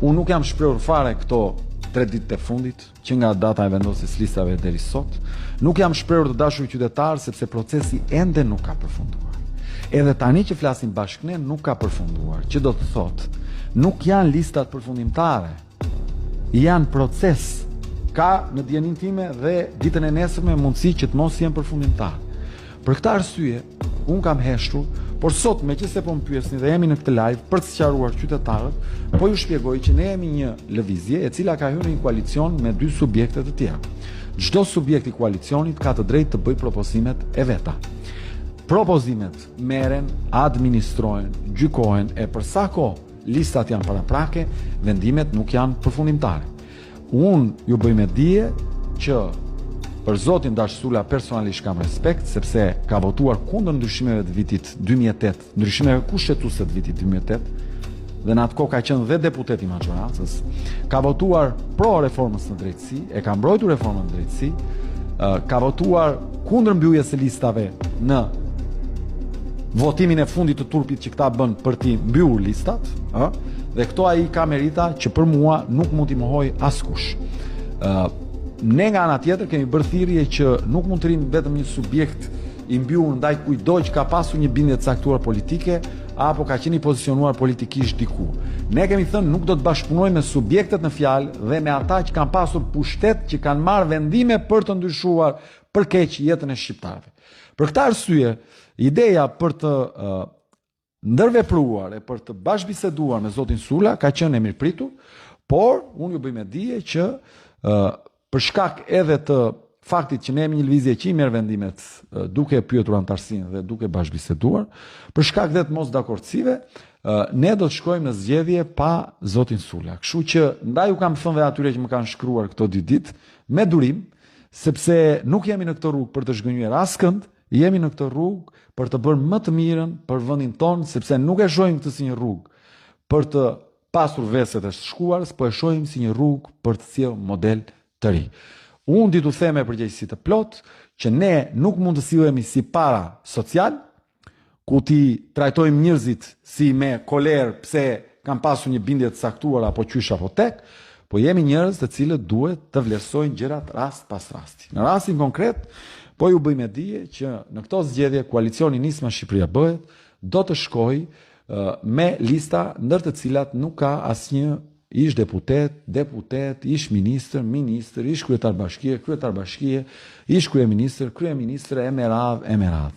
Unë nuk jam shprehur fare këto 3 ditët e fundit, që nga data e vendosjes listave deri sot. Nuk jam shprehur të dashur qytetar sepse procesi ende nuk ka përfunduar. Edhe tani që flasim bashkë ne nuk ka përfunduar, që do të thotë, nuk janë listat përfundimtare. Janë proces. Ka në dijenin time dhe ditën e nesërme mundësi që të mos jenë përfundimtar. Për këtë arsye, unë kam heshtur, por sot meqenëse po më pyesni dhe jemi në këtë live për të sqaruar qytetarët, po ju shpjegoj që ne jemi një lëvizje e cila ka hyrë në një koalicion me 2 subjekte të tjerë. Çdo subjekt i koalicionit ka të drejtë të bëjë propozimet e veta. Propozimet merren, administrohen, gjykohen e për sa kohë listat janë paraprake, vendimet nuk janë përfundimtare. Unë ju bëj me dije që për zotin Dash Sula personalisht kam respekt, sepse ka votuar kundër ndryshimeve të vitit 2008, ndryshimeve kushtetuese të vitit 2008, dhe në atë kohë ka qenë dhe deputet i majorancës, ka votuar pro reformës në drejtësi, e ka mbrojtur reformën në drejtësi, ka votuar kundër mbylljes së listave në votimin e fundit të turpit që këta bën për t'i mbyllur listat, dhe këto ai ka merita që për mua nuk mund t'i mohoj askush. Ne nga ana tjetër kemi bërë thirrje që nuk mund të rrim vetëm një subjekt i mbyllur ndaj kujdo që ka pasur një bindje të caktuar politike apo ka qenë i pozicionuar politikisht diku. Ne kemi thënë nuk do të bashkëpunojmë me subjektet në fjalë dhe me ata që kanë pasur pushtet që kanë marrë vendime për të ndryshuar për keq jetën e shqiptarëve. Për këtë arsye, ideja për të ndërvepruar e për të bashkëbiseduar me zotin Sula ka qenë e mirëpritur, por unë ju bëj me dije që për shkak edhe të faktit që ne jemi një lëvizje që i merr vendimet duke pyetur antarësinë dhe duke bashkëbiseduar, për shkak dhe të mos dakordësive, ne do të shkojmë në zgjedhje pa zotin Sula. Kështu që ndaj u kam thënë dhe atyre që më kanë shkruar këto 2 ditë me durim, sepse nuk jemi në këtë rrugë për të zhgënjur askënd, jemi në këtë rrugë për të bërë më të mirën për vendin tonë, sepse nuk e shohim këtë si një rrugë për të pasur veset e shkuarës, po e shohim si një rrugë për të sjellë model të ri. Unë ditu them me përgjegjësi të plot që ne nuk mund të sillemi si para social, ku ti trajtojmë njerëzit si me koler pse kanë pasur një bindje të caktuar apo qysh apo tek, po jemi njerëz të cilët duhet të vlerësojnë gjërat rast pas rasti. Në rastin konkret, po ju bëj me dije që në këto zgjedhje koalicioni Nisma Shqipëria Bëhet do të shkojë me lista ndër të cilat nuk ka asnjë ish deputet, ish ministër, ish kryetar bashkie, ish kryeministër, e me radhë.